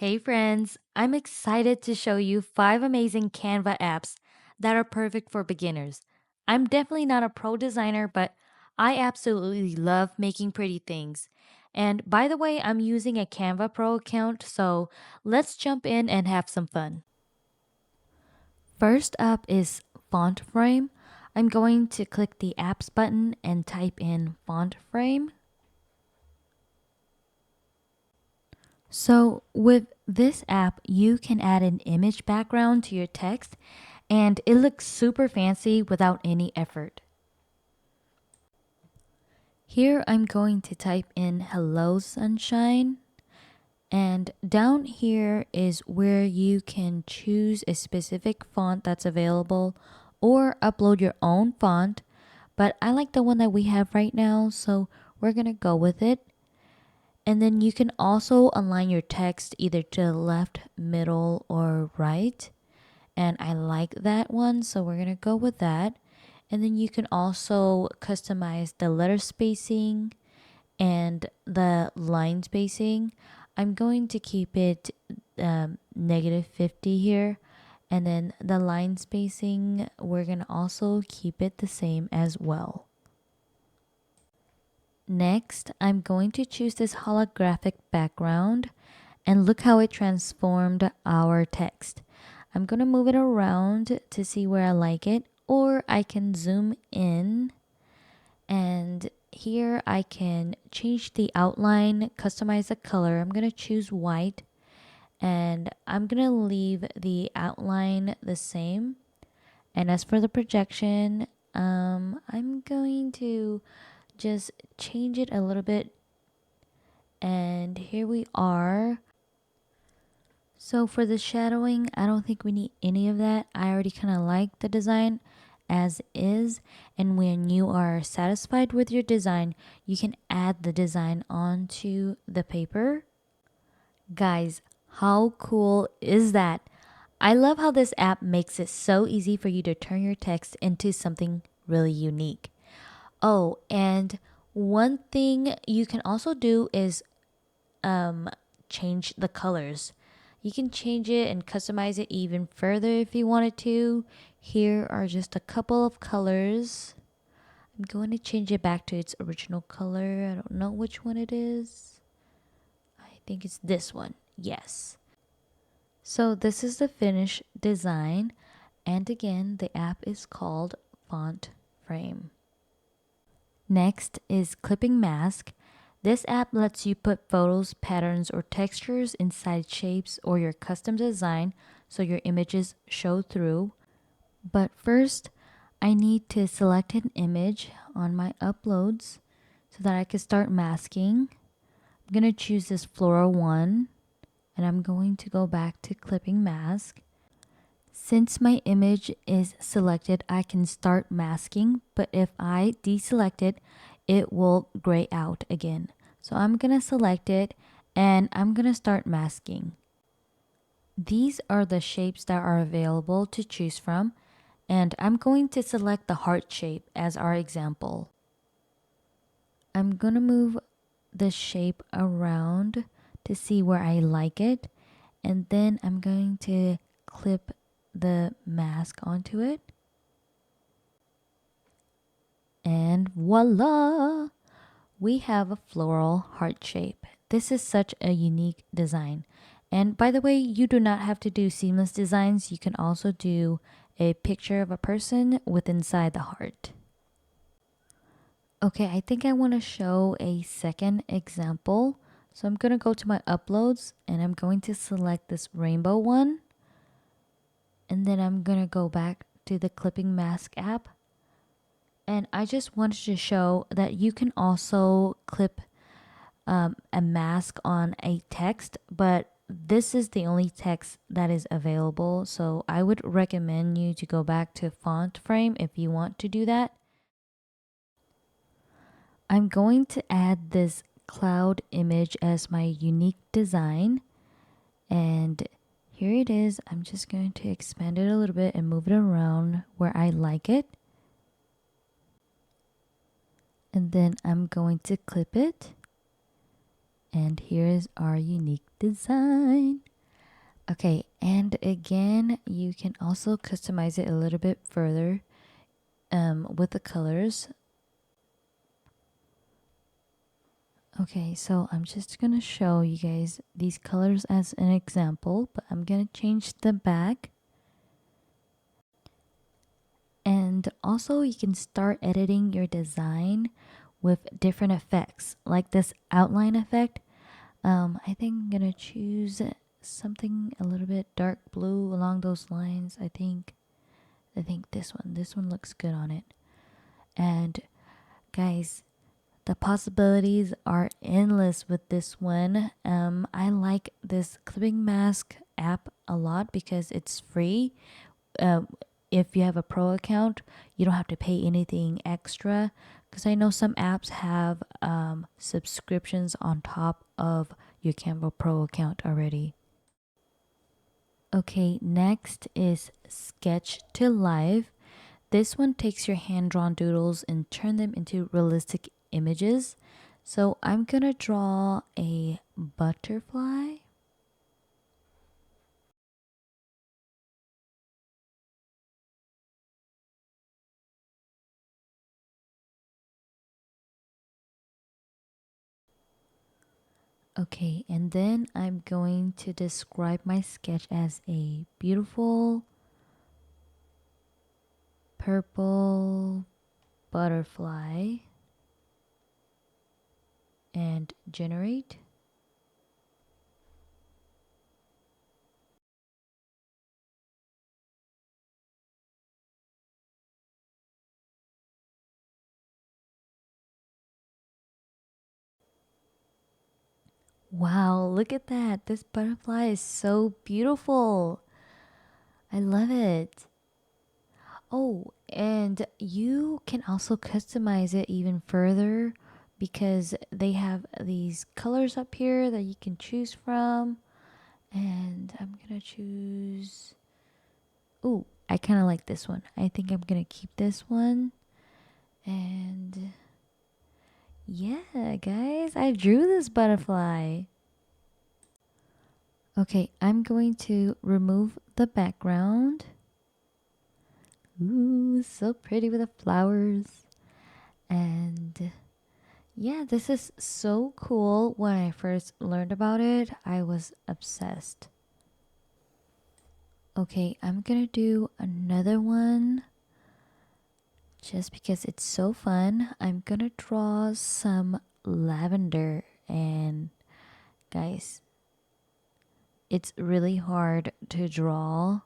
Hey friends, I'm excited to show you 5 amazing Canva apps that are perfect for beginners. I'm definitely not a pro designer, but I absolutely love making pretty things. And by the way, I'm using a Canva Pro account, so let's jump in and have some fun. First up is FontFrame. I'm going to click the apps button and type in FontFrame. So with this app, you can add an image background to your text and it looks super fancy without any effort. Here I'm going to type in hello sunshine, and down here is where you can choose a specific font that's available or upload your own font, but I like the one that we have right now, so we're gonna go with it. And then you can also align your text either to the left, middle, or right. And I like that one, so we're gonna go with that. And then you can also customize the letter spacing and the line spacing. I'm going to keep it -50 here. And then the line spacing, we're gonna also keep it the same as well. Next, I'm going to choose this holographic background and look how it transformed our text. I'm going to move it around to see where I like it, or I can zoom in and here I can change the outline, customize the color. I'm going to choose white and I'm going to leave the outline the same. And as for the projection, I'm going to just change it a little bit. And here we are. So for the shadowing, I don't think we need any of that. I already kind of like the design as is. And when you are satisfied with your design, you can add the design onto the paper. Guys, how cool is that? I love how this app makes it so easy for you to turn your text into something really unique. Oh, and one thing you can also do is change the colors. You can change it and customize it even further if you wanted to. Here are just a couple of colors. I'm going to change it back to its original color. I don't know which one it is. I think it's this one. Yes. So this is the finished design. And again, the app is called FontFrame. Next is Clippingmask. This app lets you put photos, patterns, or textures inside shapes or your custom design so your images show through. But first, I need to select an image on my uploads so that I can start masking. I'm going to choose this floral one and I'm going to go back to Clippingmask. Since my image is selected, I can start masking, but if I deselect it, it will gray out again. So I'm going to select it and I'm going to start masking. These are the shapes that are available to choose from, and I'm going to select the heart shape as our example. I'm going to move the shape around to see where I like it, and then I'm going to clip the mask onto it. And voila! We have a floral heart shape. This is such a unique design. And by the way, you do not have to do seamless designs. You can also do a picture of a person with inside the heart. Okay, I think I want to show a second example. So I'm going to go to my uploads and I'm going to select this rainbow one. And then I'm going to go back to the Clippingmask app. And I just wanted to show that you can also clip a mask on a text, but this is the only text that is available. So I would recommend you to go back to FontFrame if you want to do that. I'm going to add this cloud image as my unique design. And here it is. I'm just going to expand it a little bit and move it around where I like it. And then I'm going to clip it. And here is our unique design. Okay, and again, you can also customize it a little bit further with the colors. Okay, so I'm just gonna show you guys these colors as an example, but I'm gonna change the back. And also you can start editing your design with different effects, like this outline effect. I think I'm gonna choose something a little bit dark blue along those lines. I think this one looks good on it. And guys, the possibilities are endless with this one. I like this Clippingmask app a lot because it's free. Uh, if you have a pro account, you don't have to pay anything extra. Because I know some apps have subscriptions on top of your Canva Pro account already. Okay, next is Sketch to Live. This one takes your hand-drawn doodles and turn them into realistic images. So I'm gonna draw a butterfly. Okay, and then I'm going to describe my sketch as a beautiful purple butterfly and generate. Wow, look at that. This butterfly is so beautiful. I love it. Oh, and you can also customize it even further because they have these colors up here that you can choose from. And I'm gonna choose. Ooh, I kind of like this one. I think I'm gonna keep this one. And yeah, guys, I drew this butterfly. Okay, I'm going to remove the background. Ooh, so pretty with the flowers. And yeah, this is so cool. When I first learned about it, I was obsessed. Okay, I'm gonna do another one just because it's so fun. I'm gonna draw some lavender, and guys, it's really hard to draw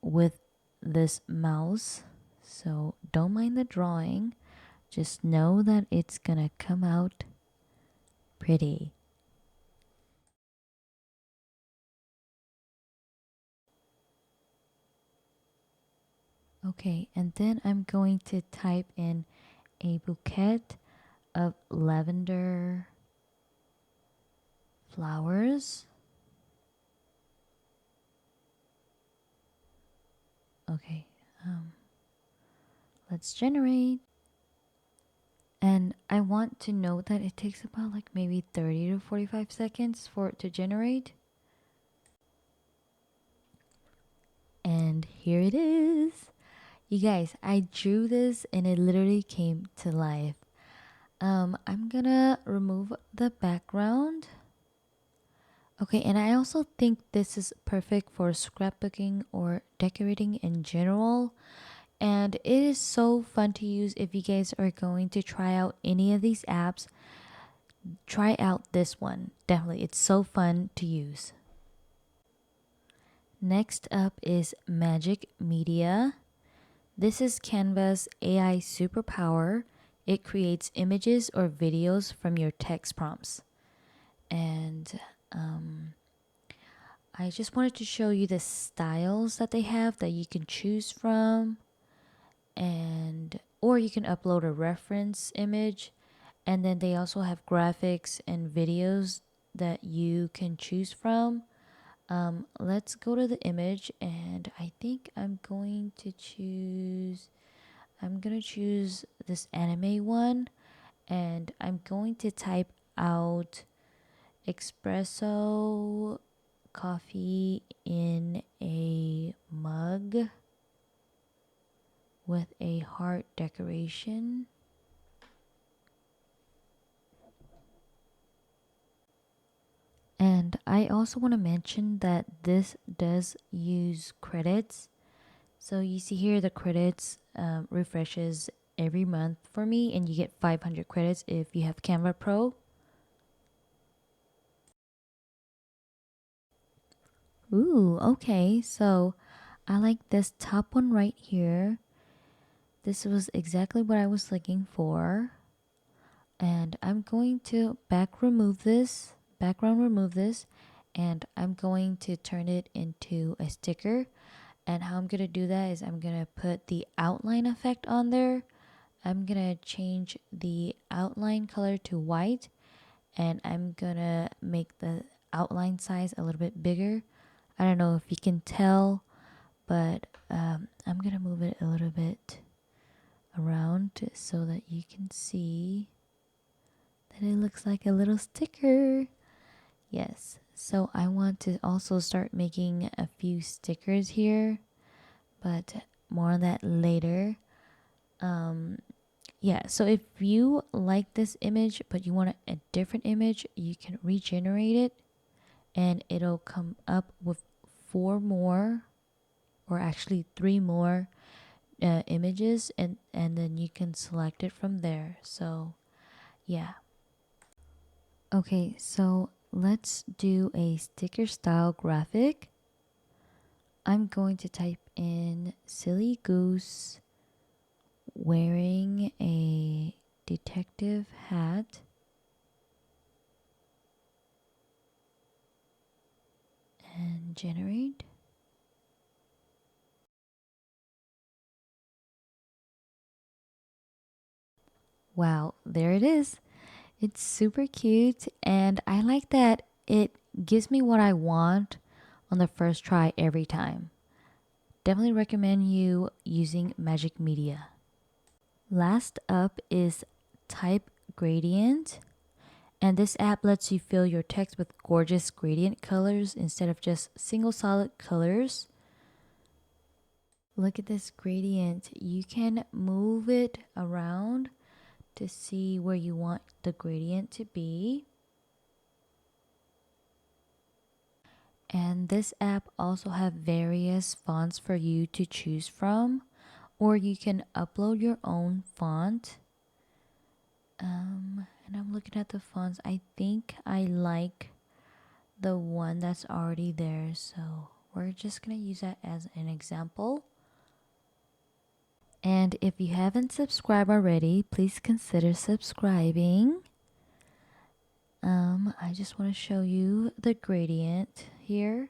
with this mouse, so don't mind the drawing. Just know that it's gonna come out pretty. Okay, and then I'm going to type in a bouquet of lavender flowers. Okay, um, let's generate. And I want to note that it takes about like maybe 30 to 45 seconds for it to generate. And here it is. You guys, I drew this and it literally came to life. I'm gonna remove the background. Okay, and I also think this is perfect for scrapbooking or decorating in general. And it is so fun to use. If you guys are going to try out any of these apps, try out this one. Definitely, it's so fun to use. Next up is Magic Media. This is Canva's AI superpower. It creates images or videos from your text prompts. And I just wanted to show you the styles that they have that you can choose from. And or you can upload a reference image, and then they also have graphics and videos that you can choose from. Let's go to the image, and I think I'm gonna choose this anime one, and I'm going to type out espresso coffee in a mug with a heart decoration. And I also want to mention that this does use credits. So you see here the credits refreshes every month for me, and you get 500 credits if you have Canva Pro. Ooh, okay. So I like this top one right here. This was exactly what I was looking for. And I'm going to background remove this, and I'm going to turn it into a sticker. And how I'm going to do that is I'm going to put the outline effect on there. I'm going to change the outline color to white, and I'm going to make the outline size a little bit bigger. I don't know if you can tell, but I'm going to move it a little bit around so that you can see that it looks like a little sticker. Yes, so I want to also start making a few stickers here, but more on that later. Yeah, so if you like this image but you want a different image, you can regenerate it and it'll come up with 4 more, or actually 3 more images, and then you can select it from there. So yeah. Okay, so let's do a sticker style graphic. I'm going to type in silly goose wearing a detective hat and generate. Wow, there it is. It's super cute, and I like that it gives me what I want on the first try every time. Definitely recommend you using Magic Media. Last up is Type Gradient, and this app lets you fill your text with gorgeous gradient colors instead of just single solid colors. Look at this gradient. You can move it around to see where you want the gradient to be. And this app also have various fonts for you to choose from, or you can upload your own font. And I'm looking at the fonts. I think I like the one that's already there, so we're just gonna use that as an example. And if you haven't subscribed already, please consider subscribing. I just want to show you the gradient here,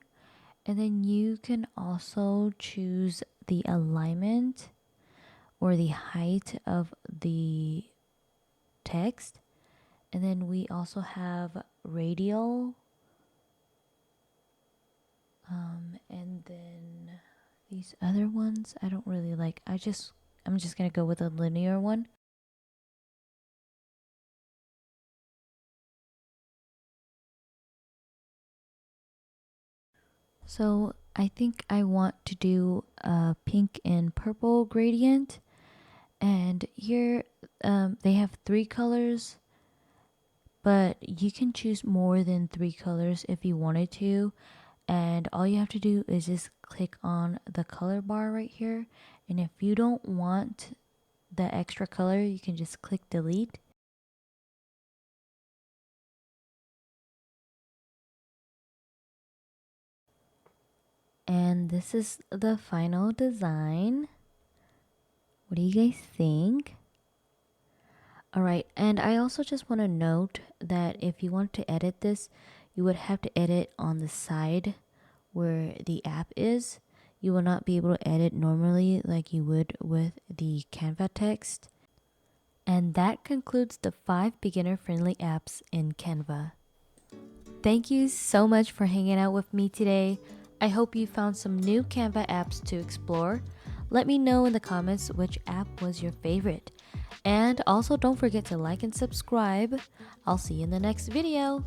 and then you can also choose the alignment or the height of the text. And then we also have radial, and then these other ones I don't really like. I'm just gonna go with a linear one. So I think I want to do a pink and purple gradient, and here they have 3 colors, but you can choose more than 3 colors if you wanted to. And all you have to do is just click on the color bar right here, and if you don't want the extra color, you can just click delete. And this is the final design. What do you guys think? Alright, and I also just want to note that if you want to edit this, you would have to edit on the side where the app is. You will not be able to edit normally like you would with the Canva text. And that concludes the 5 beginner-friendly apps in Canva. Thank you so much for hanging out with me today. I hope you found some new Canva apps to explore. Let me know in the comments which app was your favorite. And also don't forget to like and subscribe. I'll see you in the next video.